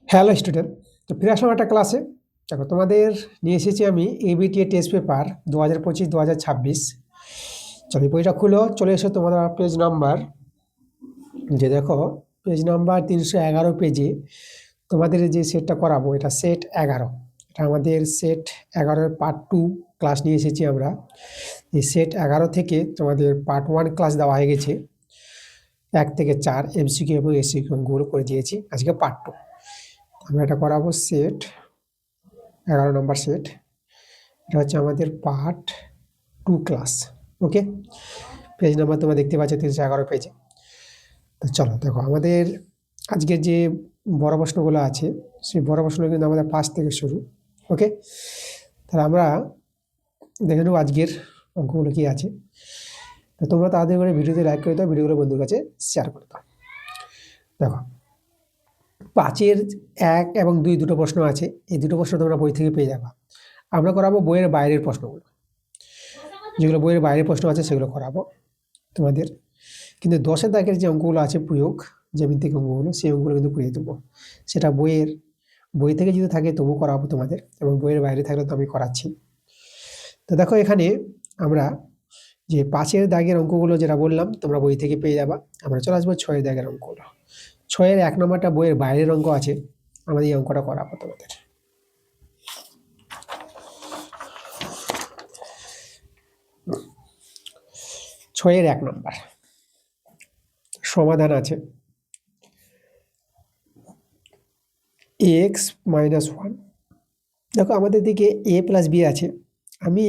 Hello student, তো ফিরে আসলাম একটা ক্লাসে। দেখো, তোমাদের নিয়ে এসেছি আমি এবিটিএ টেস্ট পেপার 2025-2026। চলো বইটা খুলো, চলে এসো তোমাদের পেজ নাম্বার, যে দেখো পেজ নাম্বার 311 পেজে তোমাদের যে সেটটা করাবো এটা সেট 11। এটা আমাদের সেট 11-এর পার্ট 2 ক্লাস নিয়ে এসেছি আমরা। এই সেট 11 থেকে তোমাদের পার্ট 1 ক্লাস দেওয়া হয়ে গেছে, 1 থেকে 4 এমসিকিউ এবং এসিকিউ গুলো করে দিয়েছি। আজকে পার্ট 2 আমরা এটা করাবো সেট 11 নম্বর সেট। এটা হচ্ছে আমাদের পার্ট 2 ক্লাস। ওকে, পেজ নাম্বার তোমরা দেখতে পাচ্ছ 311 পেজে। তো চলো দেখো, আমাদের আজকের যে বড় প্রশ্নগুলো আছে সেই বড় প্রশ্নগুলো কিন্তু আমাদের 5 থেকে শুরু। ওকে, তাহলে আমরা দেখে নেবো আজকের অঙ্কগুলো কি আছে। তো তোমরা তাড়াতাড়ি করে ভিডিওতে লাইক করে দাও, ভিডিওগুলো বন্ধুর কাছে শেয়ার করে দাও। দেখো, 5-এর 1 এবং 2 দুটো প্রশ্ন আছে। এই দুটো প্রশ্ন তোমরা বই থেকে পেয়ে যাবা। আমরা করাবো বইয়ের বাইরের প্রশ্নগুলো, যেগুলো বইয়ের বাইরের প্রশ্ন আছে সেগুলো করাবো তোমাদের। কিন্তু 10-এর দাগের যে অঙ্কগুলো আছে প্রয়োগ, জ্যামিতিক অঙ্কগুলো, সেই অঙ্কগুলো কিন্তু করিয়ে দেবো। সেটা বই থেকে যদি থাকে তবু করাবো তোমাদের, এবং বইয়ের বাইরে থাকলে তো আমি করাচ্ছি। তো দেখো, এখানে আমরা যে 5-এর দাগের অঙ্কগুলো যেটা বললাম তোমরা বই থেকে পেয়ে যাবা। আমরা চলে আসবো 6-এর দাগের অঙ্কগুলো। 6-এর 1 নম্বরটা বইয়ের বাইরের অঙ্ক আছে, আমাদের এই অঙ্কটা করাবো তোমাদের। 6-এর 1 নম্বর সমাধান আছে এক্স মাইনাস 1। দেখো, আমাদের দিকে এ প্লাস বি আছে, আমি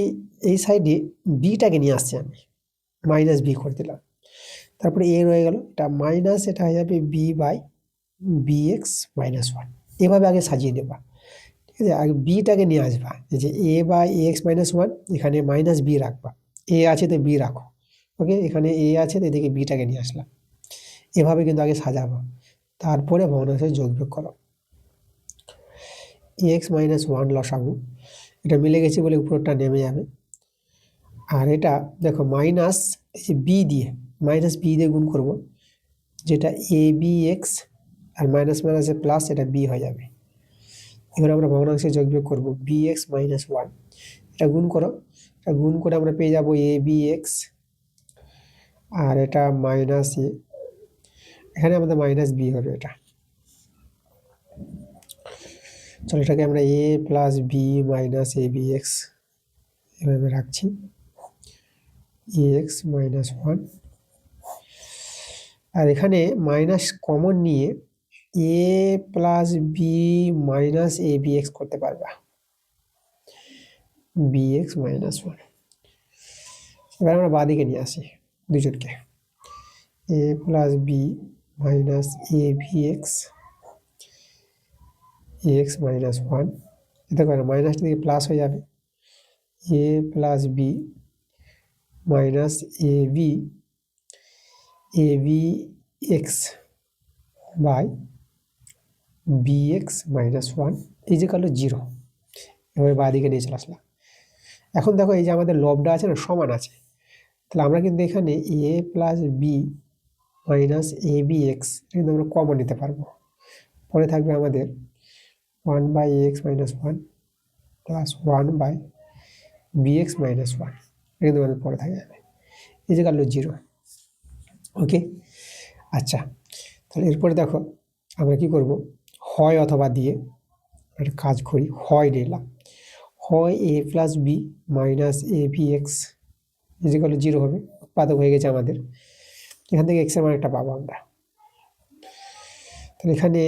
এই সাইডে বিটাকে নিয়ে আসছি, আমি মাইনাস বি করে দিলাম। তারপরে এ রয়ে গেল, এটা মাইনাস, এটা হয়ে যাবে B by B x minus 1। এভাবে আগে সাজিয়ে নেবা, ঠিক আছে। আগে বিটাকে নিয়ে আসবা, এই যে এ বাই এ এক্স মাইনাস 1, এখানে মাইনাস বি রাখবা। এ আছে তো বি রাখো। ওকে, এখানে এ আছে তো এদিকে বিটাকে নিয়ে আসলাম। এভাবে কিন্তু আগে সাজাবো, তারপরে ভগ্নাংশের যোগ বিয়োগ করো। এক্স মাইনাস 1 লসাগু, এটা মিলে গেছে বলে উপরটা নেমে যাবে। আর এটা দেখো মাইনাস মাইনাস বি দিয়ে গুণ করব, যেটা A B x, R minus মাইনাসে প্লাস, এটা বি হয়ে যাবে। এবার আমরা ভগ্নাংশে যোগ বিয়োগ করবো বি এক্স মাইনাস 1। এটা গুণ করো, এটা গুণ করে আমরা পেয়ে যাবো এ বি এক্স, আর এটা মাইনাস এ, এখানে আমাদের মাইনাস বি হবে এটা। চলো, এটাকে আমরা এ plus B minus A B x এভাবে রাখছি, এক্স মাইনাস 1। আর এখানে মাইনাস কমন নিয়ে এ plus B minus A B x করতে পারবা, বি এক্স মাইনাস 1। এবার আমরা বাঁদিকে নিয়ে আসি দুজনকে, a plus B minus A B x, x minus 1। এতে করে মাইনাসটা দিকে প্লাস হয়ে যাবে, a plus B minus A B x by B x minus 1 এই যে কালো 0। এবার বাঁদিকে নিয়ে চলে আসলাম। এখন দেখো, এই যে আমাদের লবটা আছে না, সমান আছে, তাহলে আমরা কিন্তু এখানে A plus B minus A B X কিন্তু আমরা কমন নিতে পারবো। পরে থাকবে আমাদের 1 by A x minus 1 plus 1 by B x minus 1, কিন্তু আমাদের পরে থাকে যাবে, এই যে কালো 0। ওকে, আচ্ছা, তাহলে এরপরে দেখো আমরা কি করব, হয় অথবা দিয়ে একটা কাজ করি। হয় নিলাম, হয় এ plus B minus A B x is equal 0 হবে, উৎপাদক হয়ে গেছে আমাদের। এখান থেকে এক্সের মান একটা পাবো আমরা। তাহলে এখানে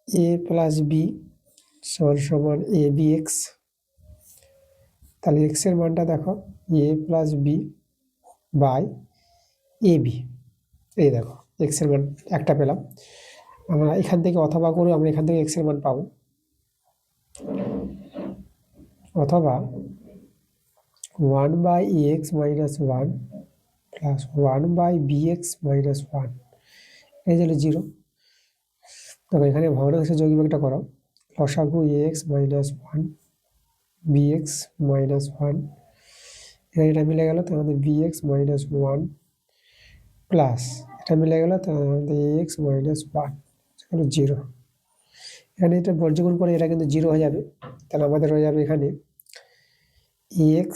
এ প্লাস বি সমান সমান এ বি এক্স, তাহলে এক্সের মানটা দেখো a plus b by a b. এই দেখো এক্সের মান একটা পেলাম আমরা। এখান থেকে অথবা করে আমরা এখান থেকে এক্সের মান পাবো, অথবা 1 by A x minus 1 plus 1 by B x minus 1, এই হলো 0। দেখো, এখানে ভগ্নাংশের যোগ বিয়োগটা করো, লসাগু a x minus 1 b x minus 1, এখানে এটা মিলে গেল তো আমাদের বি এক্স মাইনাস 1 প্লাস এটা মিলে গেল তো আমাদের এ এক্স মাইনাস 1 হলো 0। এখানে এটা বর্গগুণ করে এটা কিন্তু 0 হয়ে যাবে, তাহলে আমাদের হয়ে যাবে এখানে ax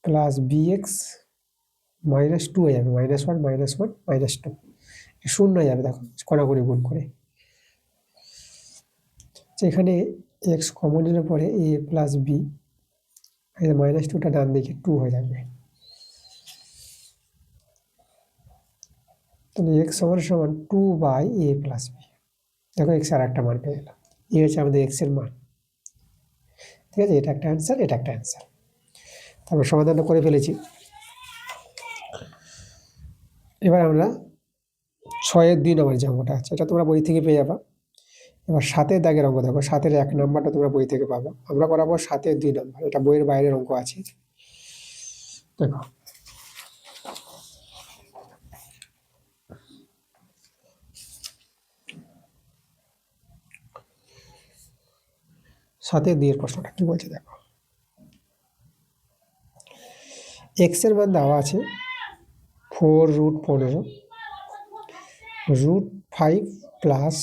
প্লাস bx -2 হয়ে যাবে, -1 -1 -2 শূন্য হয়ে যাবে। দেখো কোনাকুনি গুণ করে এখানে x কমন নিলে পরে a প্লাস b, -2টা ডান দিকে 2 হয়ে যাবে। তাহলে x সমান 2/a প্লাস b। দেখো x আর একটা মান পেয়ে গেলাম, এই হচ্ছে আমাদের x এর মান। ঠিক আছে, এটা একটা অ্যান্সার, এটা একটা অ্যান্সার। তারপর সমাধানটা করে ফেলেছি। এবার আমরা 6-এর 2 নম্বর যে অঙ্কটা আছে এটা তোমরা বই থেকে পেয়ে যাবা। এবার 7-এর দাগের অঙ্ক দেখো, 7-এর 1 নাম্বারটা তোমরা বই থেকে পাবো। আমরা করাবো 7-এর 2 নম্বর, এটা বইয়ের বাইরের অঙ্ক আছে। দেখো 7-এর 2 এর প্রশ্নটা কি বলছে দেখো। x এর মান দেওয়া আছে 4√15 √5 প্লাস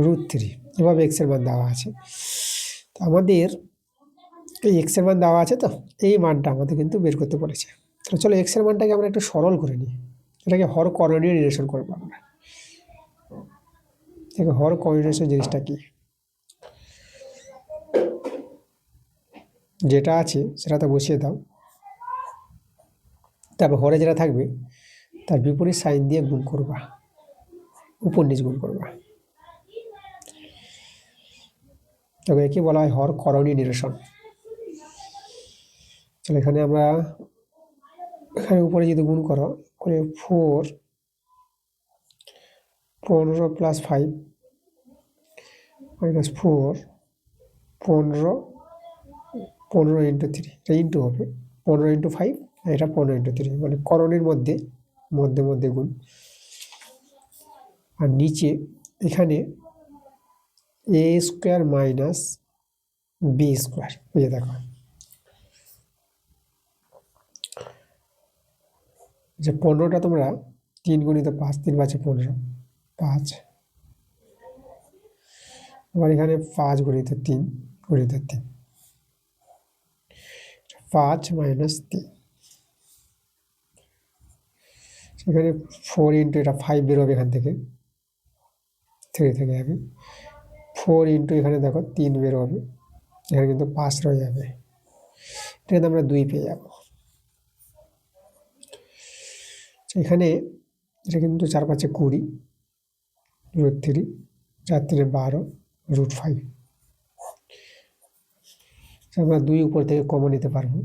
√3, এভাবে x এর মান দেওয়া আছে। তো আমাদের এই x এর মান দেওয়া আছে, তো এই মানটা আমাদের কিন্তু বের করতে বলেছে। তো চলো x এর মানটাকে আমরা একটু সরল করে নিই, এটাকে হর করণীয় নিরসন করবো আমরা। দেখো হর করণীয় জিনিসটা কি, যেটা আছে সেটা তো বসিয়ে দাও, তারপর হরে যেটা থাকবে তার বিপরীত সাইন দিয়ে গুণ করবা, উপর নিচ গুণ করবা। তবে একে বলা হয় হর করণীয় নিরসন। চলো এখানে আমরা এখানে উপরে যদি গুণ করো করে 4 15 প্লাস 5 মাইনাস 4 15 15 ইন্টু 3, এটা ইন্টু হবে 15 ইন্টু 5, এটা 15 ইন্টু 3, মানে করণের মধ্যে মধ্যে মধ্যে গুণ। আর নিচে এখানে a square minus B square, এই দেখো যে 15টা তোমরা 3 গুণিত 5, 3 5 15 5, আবার এখানে 5 গুণিত 3 গুণিত 3, 5 মাইনাস 3, সেখানে 4 ইন্টু এটা 5 বেরোবে এখান থেকে, 3 থেকে যাবে 4 ইন্টু এখানে দেখো 3 বেরোবে, এখানে কিন্তু 5 রয়ে যাবে, এটা কিন্তু আমরা 2 পেয়ে যাবো। এখানে এটা কিন্তু 4 5 20 √3, 4 3 12 √5, আমরা 2 উপর থেকে কমন নিতে পারবো,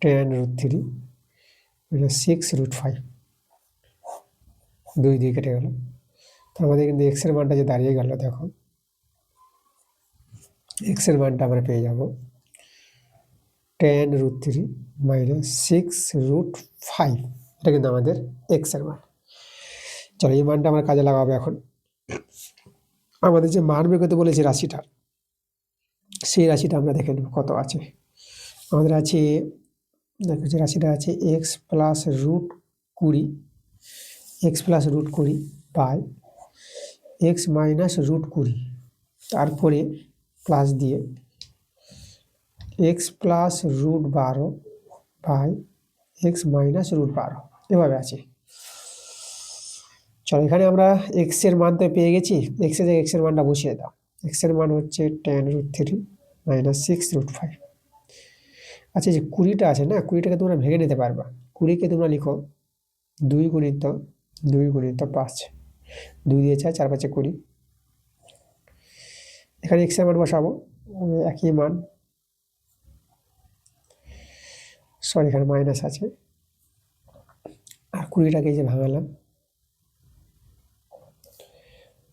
10 √3 6 √5, 2 দিয়ে কেটে গেল। তো আমাদের কিন্তু x এর মানটা যে দাঁড়িয়ে গেল, দেখো x এর মানটা আমরা পেয়ে যাব 10 √3 6 √5, এটা কিন্তু আমাদের x এর মান। চলো এই মানটা আমরা কাজে লাগাবো। এখন আমাদের যে মান বের করতে বলেছে রাশিটা, সেই রাশিটা আমরা দেখে নেব কত আছে। আমাদের আছে, দেখো যে রাশিটা আছে x plus √20, x plus √20 by x minus √20, তারপরে প্লাস দিয়ে x plus √12 by x minus √12, এভাবে আছে। চলো এখানে আমরা x এর মান তো পেয়ে গেছি, x এর জায়গায় x এর মানটা বসিয়ে দাও। x এর মান হচ্ছে 10 √3 6 √5। আচ্ছা যে 20টা আছে না, 20টাকে তোমরা ভেঙে নিতে পারবা। 20কে তোমরা লিখো 2 গুণিত 5, 2 দিয়ে 4 4 5 20, এখানে x এর মান বসাবো, একই মান, সরি এখানে মাইনাস আছে, আর 20টাকে যে ভাঙালাম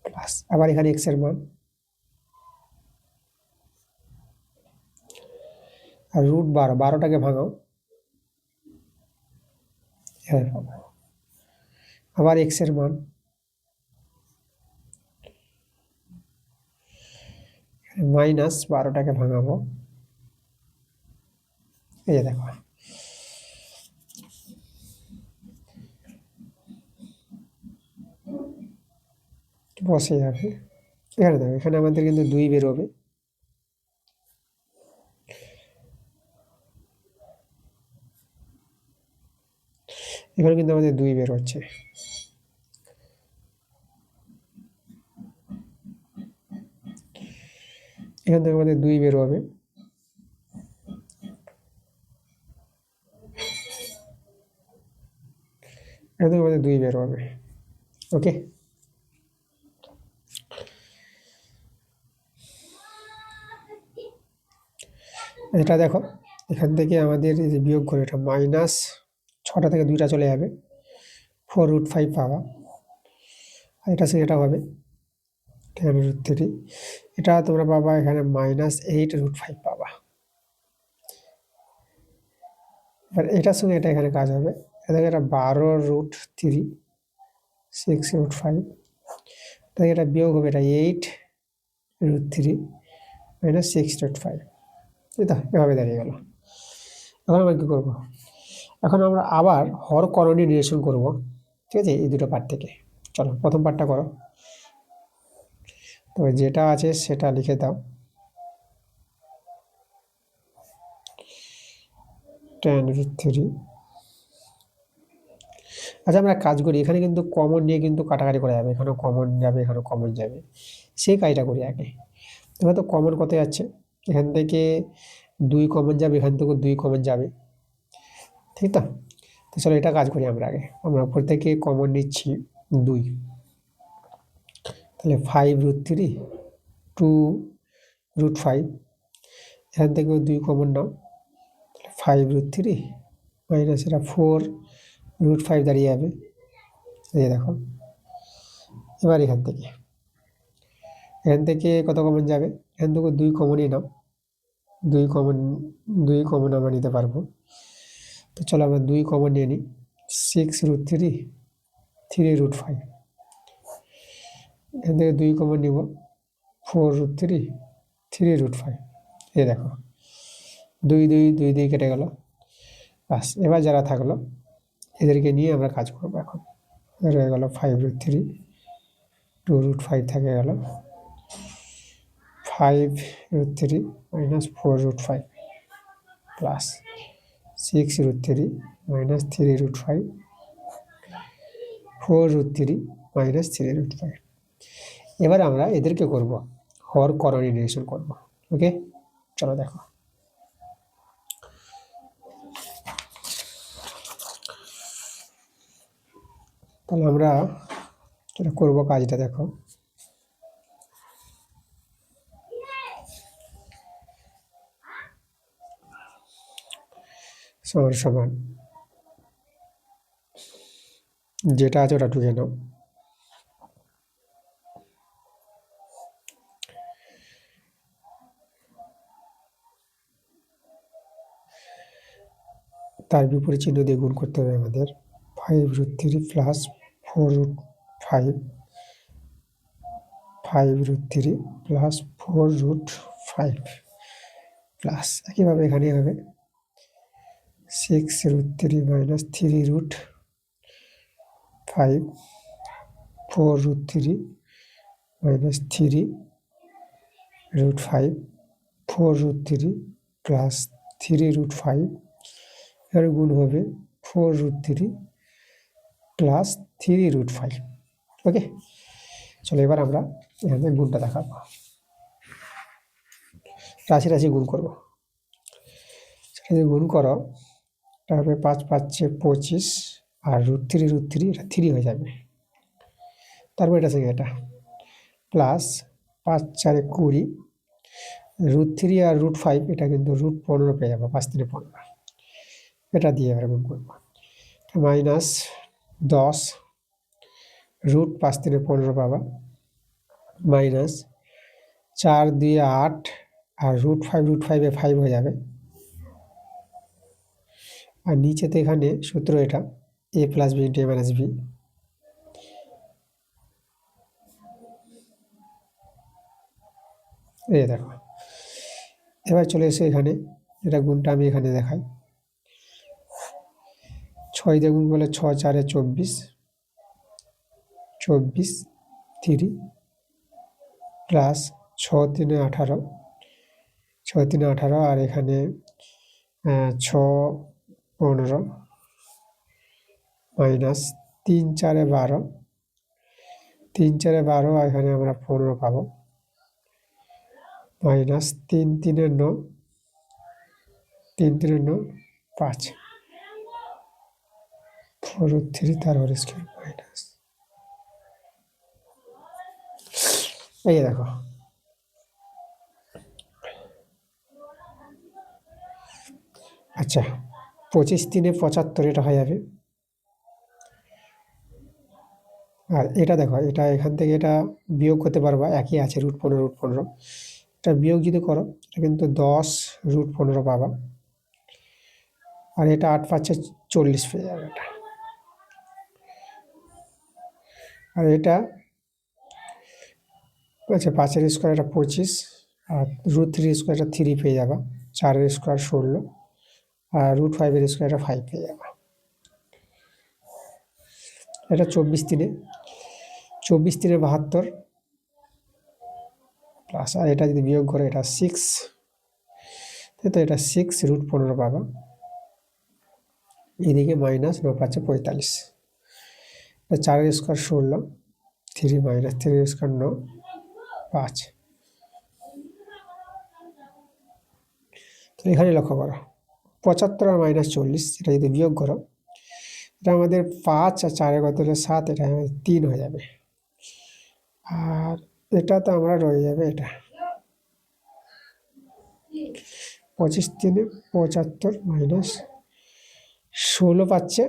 প্লাস, আবার এখানে x এর মান, আর √12, 12টাকে ভাঙাও, আবার x এর মান, মাইনাস 12টাকে ভাঙাবো, এই যে দেখো বসে যাবে, এখানে দেখো, এখানে আমাদের কিন্তু 2 বেরোবে। এখানে কিন্তু আমাদের 2 বের হচ্ছে। এখান থেকে আমাদের 2 বের হবে। এখান থেকে আমাদের 2 বের হবে। ওকে, এটা দেখো, এখান থেকে আমাদের এই যে বিয়োগ করে, এটা মাইনাস 6টা থেকে 2টা চলে যাবে, 4√5 পাওয়া। আর এটা সে এটা হবে 10√3। এটা তোমরা পাবা এখানে -8√5 পাবা। এবার এটার সঙ্গে এটা এখানে কাজ হবে। এটা 12√3, 6√5। তাই এটা বিয়োগ হবে, এটা 8√3 -6.5। এটা এভাবে দাঁড়িয়ে গেল। এখন আমরা কী করবো? এখন আমরা আবার হর করণী নিরসন করব, ঠিক আছে, এই দুটো পার্ট থেকে। চলো প্রথম পার্টটা করো। তবে যেটা আছে সেটা লিখে দাও। 10√3। আচ্ছা, আমরা কাজ করি, এখানে কিন্তু কমন নিয়ে কিন্তু কাটাকাটি করা যাবে। এখানেও কমন যাবে, এখানেও কমন যাবে। সেই কাজটা করি আগে। এবার তো কমন কত যাচ্ছে? এখান থেকে 2 কমন যাবে, এখান থেকেও 2 কমন যাবে, ঠিক তো? তো চলো এটা কাজ করি আমরা আগে। আমরা উপর থেকে কমন নিচ্ছি 2, তাহলে 5√3, 2√5। এখান থেকেও 2 কমন নাও, 5√3 মাইনাস এটা 4√5 দাঁড়িয়ে যাবে। এই দেখো, এবার এখান থেকে কত কমন যাবে? এখান থেকে 2 কমনই নাও, 2 কমন আমরা নিতে পারবো। তো চলো আমরা 2 কমন নিয়ে নিই, 6√3, 3√5। এখান থেকে 2 কমন নিব, 4√3, 3√5। এই দেখো, 2 কেটে গেল। বাস, এবার যারা থাকলো এদেরকে নিয়ে আমরা কাজ করবো। এখন রয়ে গেল 5√3, 2√5 থেকে গেল 5√3 মাইনাস 4√5 প্লাস 6√3 মাইনাস 3√5, 4√3 মাইনাস 3√5। এবার আমরা এদেরকে করব হর করণী নিরসন করব। ওকে, চলো দেখো। তাহলে আমরা যেটা করবো কাজটা দেখো। সমান সমান যেটা আছে ওটা টুকে নাও। তার বিপরীত চিহ্ন দিয়ে গুণ করতে হবে আমাদের। 5√3 প্লাস 4√5, 5√3 প্লাস 4√5 প্লাস একইভাবে এখানে হবে 6√3 মাইনাস 3√5, 4√3 মাইনাস 3√5, 4√3 প্লাস 3√5। এর গুণ হবে 4√3 প্লাস 3√5। ওকে, চলো এবার আমরা এখানে গুণটা দেখাবো। রাশি রাশি গুণ করবো। সেটা যদি গুণ করো, এটা হবে 5 5 25, আর √3 এটা 3 হয়ে যাবে। তারপর এটা সঙ্গে এটা প্লাস 5 4 20, √3 আর √5 এটা কিন্তু √15 পেয়ে যাবো, 5 3 15। এটা দিয়ে এবার গুণ করবো, মাইনাস 10, √5 3 15 পাবা, মাইনাস 4 2 8, আর √5 5 হয়ে যাবে। আর নিচেতে এখানে সূত্র এটা a plus B into a minus B. এই দেখো, এবার চলে এসে এখানে এটা গুণটা আমি এখানে দেখাই। 6 দিয়ে গুণ করলে 6 4 24, 24 3 প্লাস 6×3 = 18, 6×3 = 18, আর এখানে 6×15 মাইনাস 3×4 = 12, 3×4 = 12, আর এখানে আমরা 15 পাবো, মাইনাস 3×3 = 9, 3×3 = 9, 5, 4√3 তার হোল স্কয়ার মাইনাস, এই দেখো আচ্ছা 25×3 = 75, এটা হয়ে যাবে। আর এটা দেখো, এটা এখান থেকে এটা বিয়োগ করতে পারবা, একই আছে √15, এটা বিয়োগ যদি করো এটা কিন্তু 10√15 পাবা, আর এটা 8×5 = 40 পেয়ে যাবে এটা। আর এটা আচ্ছা 5-এর স্কোয়ার এটা 25, আর √3 স্কোয়ার এটা 3 পেয়ে যাবা, 4-এর স্কোয়ার 16, আর √5-এর স্কোয়ার এটা 5 পেয়ে যাবা। এটা 24×3 = 72 প্লাস, আর এটা যদি বিয়োগ করে এটা 6, তো এটা 6√15 পাবা, এদিকে মাইনাস 9×5 = 45, 4-এর স্কোয়ার 16, 3 মাইনাস 3-এর স্কোয়ার 9, 5। তো এখানে লক্ষ্য করো 75 আর -40, এটা যদি বিয়োগ করো এটা আমাদের 5 আর 4 কত হলে 7, এটা আমাদের 3 হয়ে যাবে। আর এটা তো আমরা রয়ে যাবে এটা 25×3 = 75 -16 পাচ্ছে,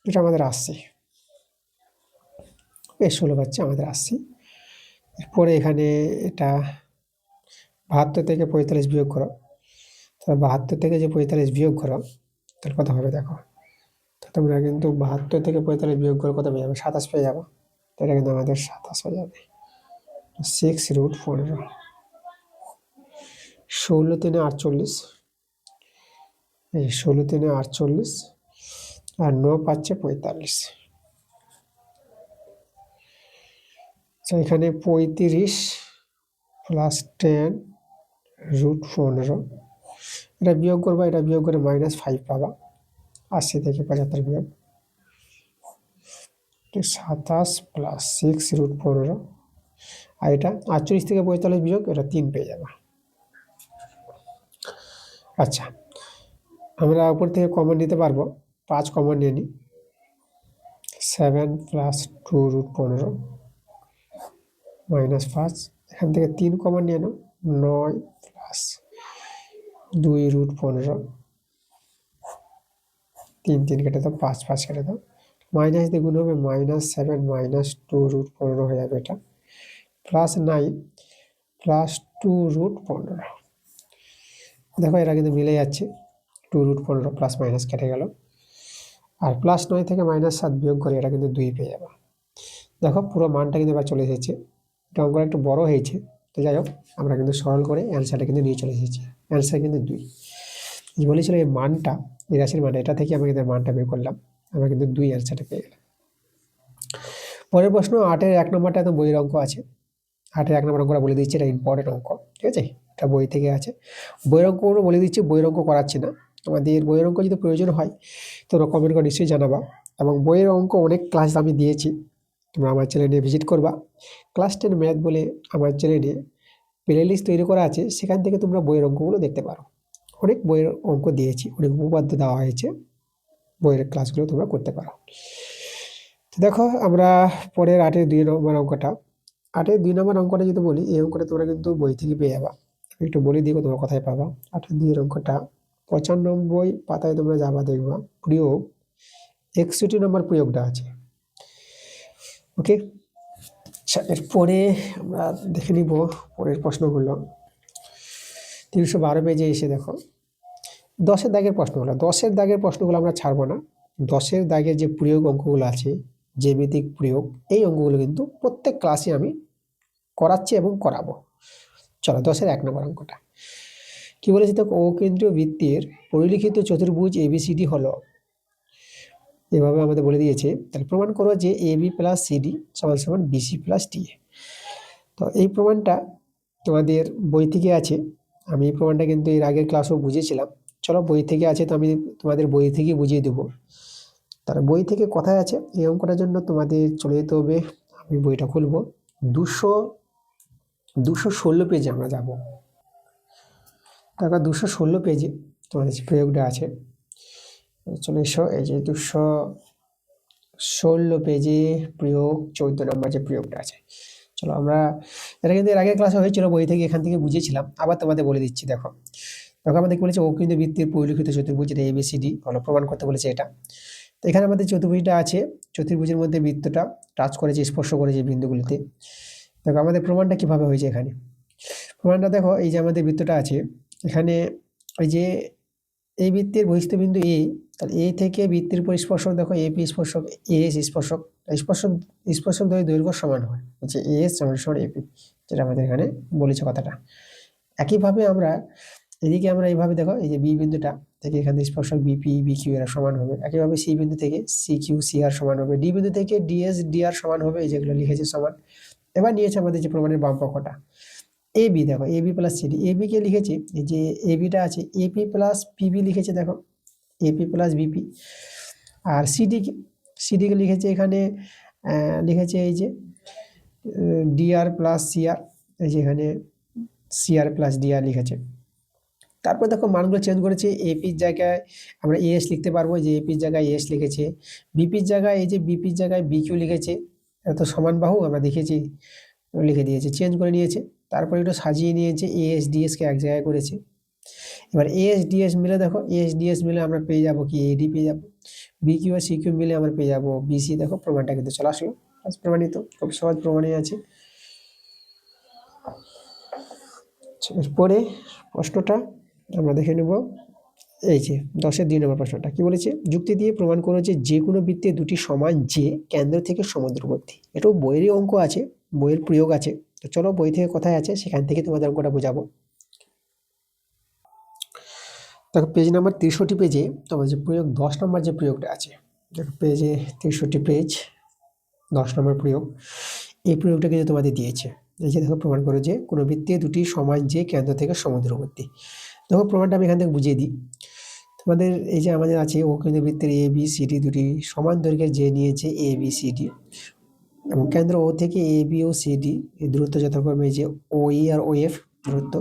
এটা আমাদের 80, 16 পাচ্ছে আমাদের 80। এরপরে এখানে এটা 72 থেকে 45 বিয়োগ করো, তাহলে 72 থেকে যে 45 বিয়োগ করো তাহলে কত হবে দেখো, তোমরা কিন্তু 72 থেকে 45 বিয়োগ করে কত পেয়ে যাবে, 27 পেয়ে যাবো, এটা কিন্তু আমাদের 27 হয়ে যাবে। 6√15, 16×3 = 48, এই 16×3 = 48, আর 9 পাচ্ছে 45। আচ্ছা এখানে 35 প্লাস 10√15, এটা বিয়োগ করবা, এটা বিয়োগ করে -5 পাবা, 80 থেকে 75 বিয়োগ 27 প্লাস 6√15, আর এটা 48 থেকে 45 বিয়োগ এটা 3 পেয়ে যাবে। আচ্ছা আমরা উপর থেকে কমন নিতে পারবো, 5 কমন নিয়ে নিই, 7 প্লাস 2√15 -5, এখান থেকে 3 কমন নিয়ে নাও, 9 প্লাস 2√15, 3 কেটে দাও, 5 কেটে দাও, মাইনাস দিয়ে গুণ হবে, -7 -2√15 হয়ে যাবে এটা, প্লাস 9 প্লাস 2√15, দেখো এটা কিন্তু মিলে যাচ্ছে, 2√15 প্লাস মাইনাস কেটে গেল, আর প্লাস 9 থেকে -7 বিয়োগ করে এটা কিন্তু 2 পেয়ে যাবে। দেখো পুরো মানটা কিন্তু এবার চলে এসেছে, এটা অঙ্কটা একটু বড় হয়েছে, তো যাই হোক আমরা কিন্তু সরল করে অ্যান্সারটা কিন্তু নিয়ে চলে এসেছি, অ্যান্সার কিন্তু 2। বলেছিল এই মানটা, এই রাশির মানটা, এটা থেকে আমরা কিন্তু মানটা বের করলাম, আমরা কিন্তু 2 অ্যান্সারটা পেয়ে গেলাম। পরের প্রশ্ন 8-এর 1 নম্বরটা তো বইয়ের অঙ্ক আছে, 8-এর 1 নম্বর অঙ্কটা বলে দিচ্ছি, এটা ইম্পর্টেন্ট অঙ্ক, ঠিক আছে, এটা বই থেকে আছে, বইয়ের অঙ্কগুলো বলে দিচ্ছি, বইয়ের অঙ্ক করাচ্ছি না, তোমাদের বইয়ের অঙ্ক যদি প্রয়োজন হয় তোমরা কমেন্ট করে নিশ্চয়ই জানাবা, এবং বইয়ের অঙ্ক অনেক ক্লাস আমি দিয়েছি, তোমরা আমার চ্যানেলে ভিজিট করবা, ক্লাস 10 ম্যাথ বলে আমার চ্যানেলে প্লে লিস্ট তৈরি করা আছে, সেখান থেকে তোমরা বইয়ের অঙ্কগুলো দেখতে পারো, অনেক বইয়ের অঙ্ক দিয়েছি, অনেক উপপাদ্য দেওয়া হয়েছে, বইয়ের ক্লাসগুলো তোমরা করতে পারো। তো দেখো আমরা পরের 8-এর 2 নম্বর অঙ্কটা, 8-এর 2 নম্বর অঙ্কটা যদি বলি, এই অঙ্কটা তোমরা কিন্তু বই থেকে পেয়ে যাবা, একটু বলে দিই তোমরা কোথায় পাবা। 8-এর 2 অঙ্কটা 95 পাতায় তোমরা যাবা, দেখবা প্রয়োগ 61 নম্বর প্রয়োগটা আছে, ওকে। আচ্ছা এরপরে আমরা দেখে নিব পরের প্রশ্নগুলো, 312 পেজে এসে দেখো 10-এর দাগের প্রশ্নগুলো, 10-এর দাগের প্রশ্নগুলো আমরা ছাড়বো না, 10-এর দাগের যে প্রয়োগ অঙ্কগুলো আছে, জ্যামিতিক প্রয়োগ, এই অঙ্কগুলো কিন্তু প্রত্যেক ক্লাসে আমি করাচ্ছি এবং করাবো। চলো 10-এর 1 নম্বর অঙ্কটা কি বলেছে, তো অকেন্দ্রীয় বৃত্তের পরিলিখিত চতুর্ভুজ এবিসিডি হলো, এভাবে আমাদের বলে দিয়েছে, তাহলে প্রমাণ করো যে এবি প্লাস সিডি সমান সমান বিসি প্লাস ডিএ। তো এই প্রমাণটা তোমাদের বই থেকে আছে। আমি এই প্রমাণটা কিন্তু এর আগের ক্লাসেও বুঝিয়েছিলাম। চলো, বই থেকে আছে তো আমি তোমাদের বই থেকে বুঝিয়ে দেবো। তার বই থেকে কথায় আছে, এই অঙ্কটার জন্য তোমাদের চলে যেতে হবে, আমি বইটা খুলবো, 216 পেজে আমরা যাব। তারপর 216 পেজে তোমাদের যে প্রয়োগটা আছে, চলে এসো, এই যে 216 পেজে প্রয়োগ 14 নম্বর যে প্রয়োগটা আছে। চলো, আমরা এটা কিন্তু এর আগের ক্লাসে হয়েছিল, বই থেকে এখান থেকে বুঝিয়েছিলাম, আবার তোমাদের বলে দিচ্ছি। দেখো আমাদের বলেছে অকিন্ত বৃত্তের পরিলিখিত চতুর্ভুজ, যেটা ABCD হলো, প্রমাণ করতে বলেছে এটা। তো এখানে আমাদের চতুর্ভুজটা আছে, চতুর্ভুজের মধ্যে বৃত্তটা টাচ করেছে, স্পর্শ করেছে বিন্দুগুলিতে। দেখো আমাদের প্রমাণটা কিভাবে হয়েছে এখানে। প্রমাণটা দেখো, এই যে আমাদের বৃত্তটা আছে, এখানে এই যে এই বৃত্তের বহিস্থ বিন্দু A, তাহলে A থেকে বৃত্তের উপর স্পর্শক দেখো, AP স্পর্শক, AS স্পর্শক, স্পর্শক দৈর্ঘ্য সমান হয়, হচ্ছে AS সমান AP, যেটা আমাদের এখানে বলেছে কথাটা। একইভাবে আমরা এদিকে আমরা এইভাবে দেখো, এই যে B বিন্দুটা থেকে এখানে স্পর্শক BP BQ এরা সমান হবে। একইভাবে C বিন্দু থেকে CQ CR সমান হবে, D বিন্দু থেকে DS DR সমান হবে, এই যেগুলো লিখেছে সমান। এবার নিয়েছে আমাদের যে প্রমাণের বাম পক্ষটা AB, দেখো AB প্লাস CD, AB কে লিখেছে, এই যে ABটা আছে AP প্লাস PB লিখেছে, দেখো AP প্লাস BP। আর CD কে লিখেছে এখানে, লিখেছে এই যে DR প্লাস CR, এই যে এখানে CR প্লাস DR লিখেছে। তারপর দেখো মানগুলো চেঞ্জ করেছে, এপির জায়গায় আমরা AS লিখতে পারবো, যে এপির জায়গায় AS লিখেছে, বিপির জায়গায় এই যে বিপির জায়গায় BQ লিখেছে। এত সমান বাহু আমরা দেখেছি, লিখে দিয়েছে, চেঞ্জ করে নিয়েছে। তারপর একটু সাজিয়ে নিয়েছে, AS DS কে এক জায়গায় করেছে। এবার AS DS মিলে দেখো, AS DS মিলে আমরা পেয়ে যাবো কি, AD পেয়ে যাবো। BQ আর CQ মিলে আমরা পেয়ে যাবো BC। দেখো প্রমাণটা কিন্তু চলে আসলো, প্রমাণিত, খুব সহজ প্রমাণই আছে। এরপরে প্রশ্নটা আমরা দেখে নেব, এই যে 10-এর 2 নম্বর প্রশ্নটা কি বলেছে, যুক্তি দিয়ে প্রমাণ করো যে কোনো বৃত্তে দুটি সমান যে কেন্দ্র থেকে সমুদ্রবর্তী। এটাও বইয়েরই অঙ্ক আছে, বইয়ের প্রয়োগ আছে। তো চলো, বই থেকে কোথায় আছে সেখান থেকে তোমাদের অঙ্কটা বোঝাবো। দেখো পেজ নাম্বার 63 পেজে তোমার যে প্রয়োগ 10 নম্বর যে প্রয়োগটা আছে, দেখো পেজে 63 পেজ 10 নম্বর প্রয়োগ। এই প্রয়োগটা কিন্তু তোমাদের দিয়েছে, এই যে দেখো, প্রমাণ করো যে কোনো বৃত্তে দুটি সমান যে কেন্দ্র থেকে সমুদ্রবর্তী। দেখো প্রমাণটা আমি এখান থেকে বুঝিয়ে দিই তোমাদের। এই যে আমাদের আছে অকেন্দ্র বৃত্তের ABCD দুটি সমান দৈর্ঘ্যের যে নিয়েছে ABCD, এবং কেন্দ্র O থেকে AB ও CD এই দূরত্ব যথাক্রমে যে OE আর OF দূরত্ব।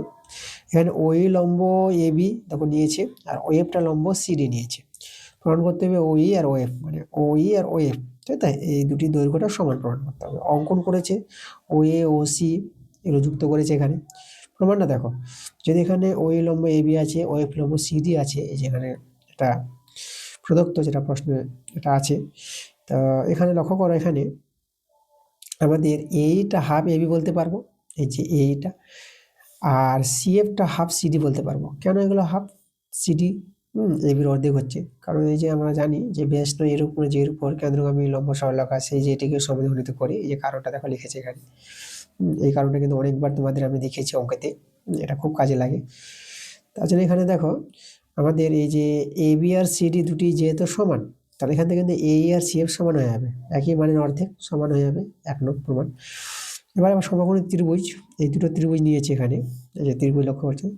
এখানে OE লম্ব AB দেখো নিয়েছে, আর OF-টা লম্ব CD নিয়েছে। প্রমাণ করতে হবে OE আর OF, মানে OE আর OF, তাই এই দুটি দৈর্ঘ্যটা সমান প্রমাণ করতে হবে। অঙ্কন করেছে OA OC এগুলো যুক্ত করেছে এখানে। প্রমাণটা দেখো, যদি এখানে OE লম্ব AB আছে, OF লম্ব CD আছে, এই যে এখানে এটা প্রদত্ত যেটা প্রশ্নে এটা আছে। তো এখানে লক্ষ্য করো, এখানে আমাদের এইটা হাফ AB বলতে পারবো, এই যে এইটা, আর CF-টা হাফ CD বলতে পারবো। কেন এগুলো হাফ CD? ABর অর্ধেক হচ্ছে, কারণ এই যে আমরা জানি যে বেষ্ট এর উপরে যে উপর কেন্দ্রগামী লম্ব সরলরেখা সেই যেটিকে সমদ্বিখণ্ডিত করে, এই যে কারণটা দেখো লিখেছে এখানে। এই কারণটা কিন্তু অনেকবার তোমাদের আমি দেখিয়েছি অঙ্কেতে, এটা খুব কাজে লাগে। তার জন্য এখানে দেখো আমাদের এই যে AB আর CD দুটি যেহেতু সমান, তাহলে এখান থেকে কিন্তু AE আর CF সমান হয়ে যাবে, একই মানের অর্ধেক সমান হয়ে যাবে, 1 নং প্রমাণ। এবার আমার সমকোণী ত্রিভুজ, এই দুটো ত্রিভুজ নিয়েছে এখানে, এই যে ত্রিভুজ লক্ষ্য করছেন,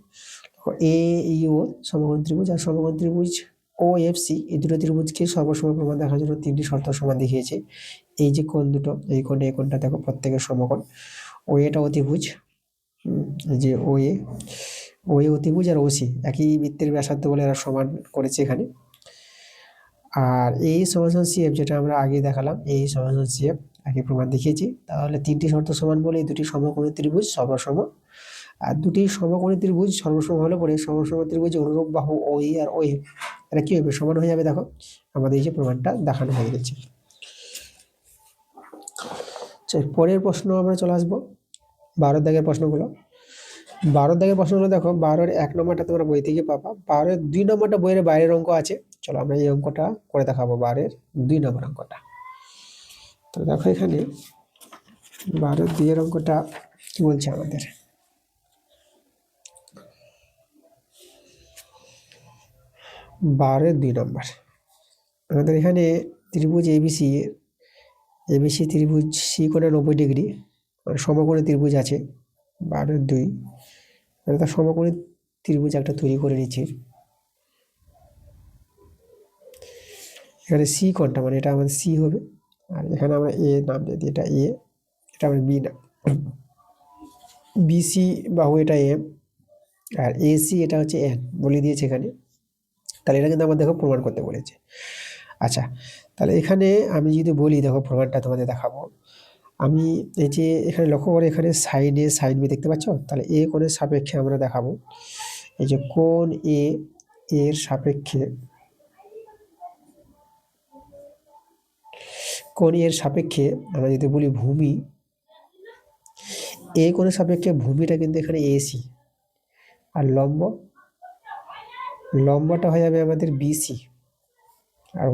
AEO সমকোণী ত্রিভুজ, আর সমকোণী ত্রিভুজ OFC, এই দুটো ত্রিভুজকে সর্বসম প্রমাণ দেখার জন্য 3টি শর্ত সমান দেখিয়েছে। এই যে কোণ দুটো, এই কোণটা এই কোণটা দেখো প্রত্যেকের সমকোণ। OA-টা অতিভুজ, এই যে OA অতিভুজ, আর OC একই বৃত্তের ব্যাসার্ধ বলে এরা সমান করেছে এখানে। আর এই সমান CF, যেটা আমরা আগে দেখালাম, এই সমান CF একই প্রমাণ দেখিয়েছি। তাহলে 3টি শর্ত সমান বলে এই দুটি সমকোণী ত্রিভুজ সর্বসম। আর দুটি সমকোণী ত্রিভুজ সর্বসম হলে পরে সমসম ত্রিভুজ অনুরূপ বাহু OE আর OF এটা কি হবে, সমান হয়ে যাবে। দেখো আমাদের এই যে প্রমাণটা দেখানো হয়ে গেছে। পরের প্রশ্ন আমরা চলে আসবো 12 দাগের প্রশ্নগুলো। 12 দাগের প্রশ্নগুলো দেখো, 12-এর 1 নম্বরটা তোমরা বই থেকে পাবা, 12-এর 2 নম্বরটা বইয়ের বাইরের অঙ্ক আছে। চলো আমরা এই অঙ্কটা করে দেখাবো, 12-এর 2 নম্বর অঙ্কটা। তো দেখো এখানে 12-এর 2 অঙ্কটা কি বলছে আমাদের, 12-এর 2 নম্বর আমাদের এখানে ত্রিভুজ ABC ত্রিভুজ C কোণে 90 ডিগ্রি, মানে সমকোণী ত্রিভুজ আছে 12 2, মানে তার সমকোণী ত্রিভুজ একটা তৈরি করে নিচ্ছি। এখানে সি কোণটা, মানে এটা আমাদের সি হবে, আর এখানে আমরা এ নাম দিয়ে দিই, এটা এ, এটা আমরা বি নাম, বিসি বাহু এটা এম, আর এসি এটা হচ্ছে এন বলে দিয়েছে এখানে। তাহলে এটা কিন্তু আমার দেখো প্রমাণ করতে বলেছে। আচ্ছা, তাহলে এখানে আমি যদি বলি, দেখো প্রমাণটা তোমাদের দেখাবো। আমি এই যে এখানে লক্ষ্য করে, এখানে সাইন এ সাইন বি দেখতে পাচ্ছ, তাহলে এ কোণের সাপেক্ষে আমরা দেখাবো এই যে কোণ এ এর সাপেক্ষে, কোণ এর সাপেক্ষে আমরা যদি বলি ভূমি, এ কোণের সাপেক্ষে ভূমিটা কিন্তু এখানে এসি, আর লম্বটা হয়ে যাবে আমাদের বিসি, আর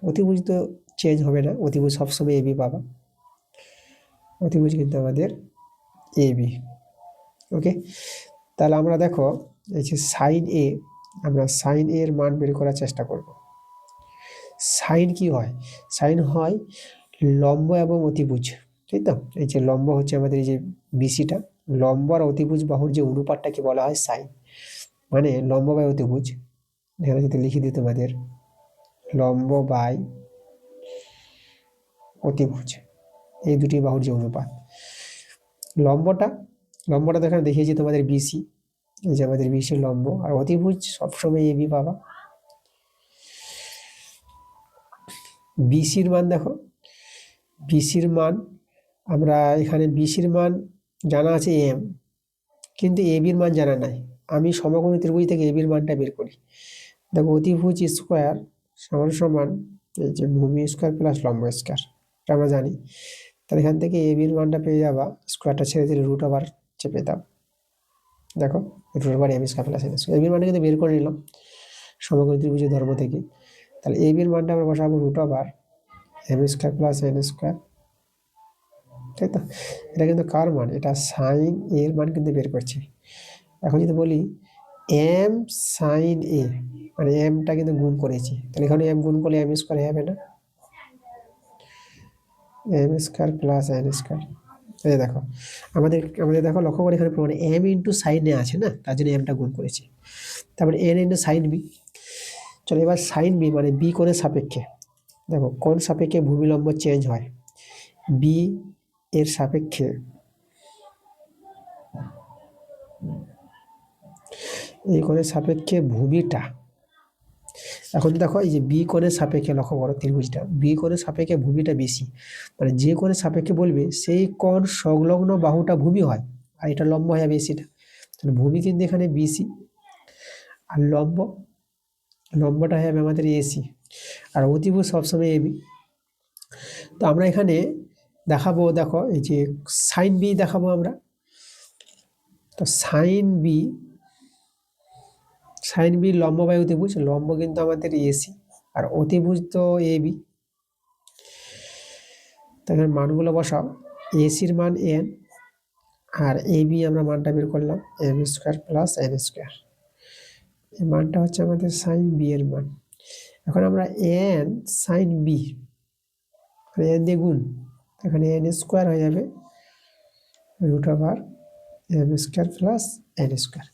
অতিভুজ তো চেঞ্জ হবে না, অতিভুজ সবসময় এবি পাবা, অতিভুজ কিন্তু আমাদের এবি। ওকে, তাহলে আমরা দেখো এই যে সাইন এ, আমরা সাইন এর মান বের করার চেষ্টা করব। সাইন কি হয়? সাইন হয় লম্ব এবং অতিভুজ, তাই তো? এই যে লম্ব হচ্ছে আমাদের এই যে বিসিটা, লম্ব আর অতিভুজ বাহুর যে অনুপাতটাকে বলা হয় সাইন, মানে লম্ব বাই অতিভুজ। এখানে যদি লিখে দিই তোমাদের লম্ব বাই অতিভুজ, এই দুটি বাহুর যে অনুপাত, লম্বটা তো এখানে দেখিয়েছি তোমাদের বিসি, এই যে আমাদের বিসি লম্ব, আর অতিভুজ সবসময় এবি পাবা। বিসির মান দেখো, বিসির মান আমরা এখানে বিসির মান জানা আছে এম, কিন্তু এবির মান জানা নাই। আমি সমকোণী ত্রিভুজ থেকে এবির মানটা বের করি। দেখো অতিভুজ স্কোয়ার সমান সমান এই যে ভূমি স্কোয়ার প্লাস লম্ব স্কোয়ার, এটা আমরা জানি। তাহলে এখান থেকে এবির মানটা পেয়ে যাবা, স্কোয়ারটা ছেড়ে দিলে রুট ওভার চেপে দাও, দেখো root over M square plus N square, এবির মানটা কিন্তু বের করে নিলাম সমকোণী ত্রিভুজের ধর্ম থেকে। তাহলে এবির মানটা আমরা বসাবো root over M square plus N square, তাই তো? এটা কিন্তু কার মান? এটা সাইন এর মান কিন্তু বের করছি। এখন যদি বলি এম সাইন এ, মানে এমটা কিন্তু গুণ করেছি, তাহলে এখানে এম গুণ করলে এম স্কোয়ার হবে না, M square plus N square. এই দেখো আমাদের দেখো লক্ষ্য করে এখানে প্রমাণে এম ইন্টু সাইন এ আছে না, তার জন্য এমটা গুণ করেছি। তারপরে এন ইন্টু সাইন বি। চলো এবার সাইন বি মানে বি কোণের সাপেক্ষে, দেখো কোন সাপেক্ষে ভূমি লম্ব চেঞ্জ হয়, বি এর সাপেক্ষে এই কোণের সাপেক্ষে ভূমিটা। এখন দেখো এই যে বি কোণের সাপেক্ষে লক্ষ্য করো ত্রিভুজটা, বি কোণের সাপেক্ষে ভূমিটা বেশি, মানে যে কোণের সাপেক্ষে বলবে সেই কোণ সংলগ্ন বাহুটা ভূমি হয়, আর এটা লম্ব হয় বেশিটা। তাহলে ভূমি কিন্তু এখানে বিসি, আর লম্বটা হবে আমাদের এসি, আর অতিভুজ সবসময় এবি। তো আমরা এখানে দেখাবো, দেখো এই যে সাইন বি দেখাবো আমরা। তো সাইন বি লম্ব বাই অতিভুজ, লম্ব কিন্তু আমাদের এসি, আর অতিভুজ তো এবি। তাহলে মানগুলো বসাও, এসির মান এন, আর এবি আমরা মানটা বের করলাম M square plus N square, এই মানটা হচ্ছে আমাদের সাইন বি এর মান। এখন আমরা এন সাইন বি, এন দিয়ে গুণ, এখানে এন স্কোয়ার হয়ে যাবে root over M square plus N square.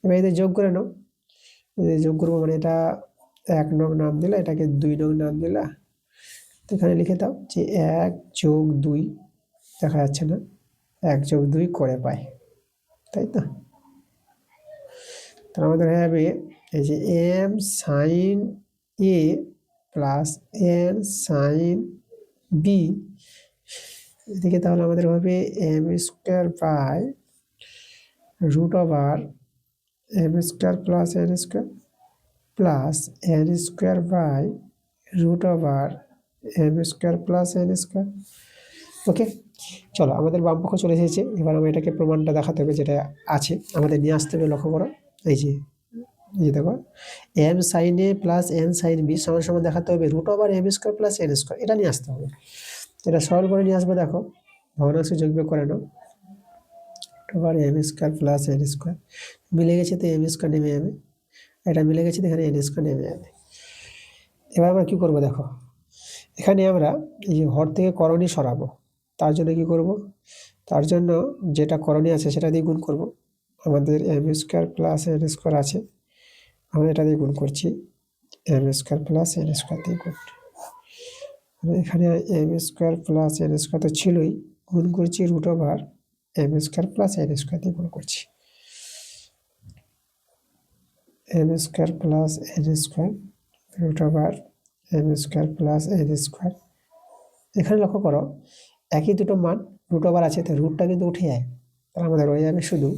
এবার এদের যোগ করে নাও, এদের যোগ করবো, মানে এটা 1 নং নাম দিলা, এটাকে 2 নং নাম দিলা, তো এখানে লিখে দাও যে 1+2, দেখা যাচ্ছে না, 1+2 করে পাই, তাই তো? তাহলে আমাদের হয়ে যাবে এই যে এম সাইন এ প্লাস এন সাইন বি, এদিকে তাহলে আমাদের হবে m square by root over M square plus N square plus N square by root over M square plus N square. Okay, চলো আমাদের বাম পক্ষ চলে এসেছে। এবার আমরা এটাকে প্রমাণটা দেখাতে হবে, যেটা আছে আমাদের নিয়ে আসতে হবে। লক্ষ্য করো এই যে দেখো এম সাইন এ প্লাস এন সাইন বি সমান সমান দেখাতে হবে root over M square plus N square, এটা নিয়ে আসতে হবে। এটা সরল করে নিয়ে আসবো, দেখো ভগ্নাংশ যোগ বিয়োগ করে নাও, over M square plus N square, মিলে গেছে তো এম স্কোয়ার নেমে যাবে, এটা মিলে গেছে তো এখানে এন স্কোয়ার নেমে যাবে। এবার আমরা কী করবো, দেখো এখানে আমরা এই যে হর থেকে করণী সরাবো, তার জন্য কি করব, তার জন্য যেটা করণীয় আছে সেটা দিয়ে গুণ করব। আমাদের M square plus N square আছে, আমরা এটা দিয়ে গুণ করছি, M square plus N square দিয়ে গুণ। এখানে M square plus N square তো ছিলই, গুণ করছি root over M square plus N square দিয়ে গুণ করছি, M square plus N square root over M square plus N square. এখানে লক্ষ্য করো একই দুটো মান রুট ওভার আছে, তো রুটটা কিন্তু উঠে যায়, তাহলে আমাদের রয়ে যাবে শুধু,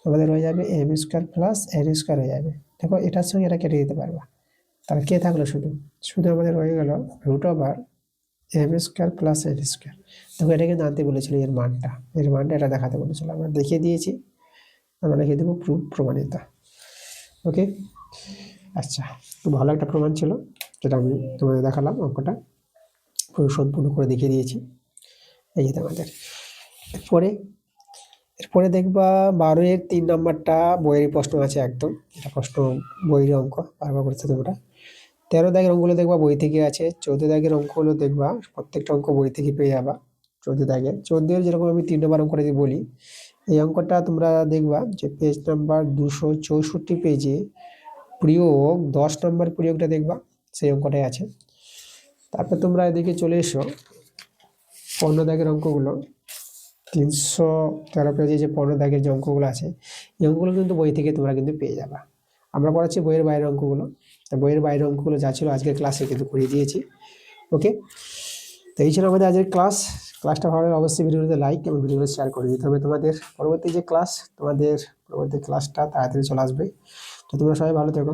আমাদের রয়ে যাবে M square plus N square হয়ে যাবে। দেখো এটার সঙ্গে এটা কেটে দিতে পারবা, তাহলে কে থাকলো শুধু, শুধু আমাদের রয়ে গেল root over M square plus N square. দেখো এটা কিন্তু আনতে বলেছিল, এর মানটা এটা দেখাতে বলেছিল, আমরা দেখিয়ে দিয়েছি, আমরা লিখে দেবো প্রুফ প্রমাণিত। ওকে, আচ্ছা, তো ভালো একটা প্রমাণ ছিল যেটা আমি তোমাদের দেখালাম, অঙ্কটা পুরো সম্পূর্ণ করে দেখিয়ে দিয়েছি। এই যে আমাদের এরপরে দেখবা 12-এর 3 নম্বরটা বইয়ের প্রশ্ন আছে, একদম এটা প্রশ্ন বইয়ের অঙ্ক, বারবার করতে হবে ওটা। 13 দাগের অঙ্কগুলো দেখবা বই থেকে আছে, 14 দাগের অঙ্কগুলো দেখবা প্রত্যেকটা অঙ্ক বই থেকে পেয়ে যাবা। 14 দাগের 14 যেরকম আমি 3 নম্বর অঙ্কটা দিয়ে বলি, এই অঙ্কটা তোমরা দেখবা যে পেজ নাম্বার 264 পেজে প্রয়োগ 10 নম্বর প্রয়োগটা দেখবা, সেই অঙ্কটাই আছে। তারপর তোমরা এদিকে চলে এসো 15 দাগের অঙ্কগুলো, 313 পেজে যে 15 দাগের যে অঙ্কগুলো আছে, এই অঙ্কগুলো কিন্তু বই থেকে তোমরা কিন্তু পেয়ে যাবা। আমরা করাচ্ছি বইয়ের বাইরের অঙ্কগুলো, তা বইয়ের বাইরের অঙ্কগুলো যা ছিল আজকের ক্লাসে কিন্তু করিয়ে দিয়েছি। ওকে, তো এই ছিল আমাদের আজকের ক্লাসটা ভালো লাগলে অবশ্যই ভিডিওতে লাইক এবং ভিডিওতে শেয়ার করে দিতে হবে। তোমাদের পরবর্তী ক্লাসটা তাড়াতাড়ি চলে আসবে। তো তোমরা সবাই ভালো থেকো।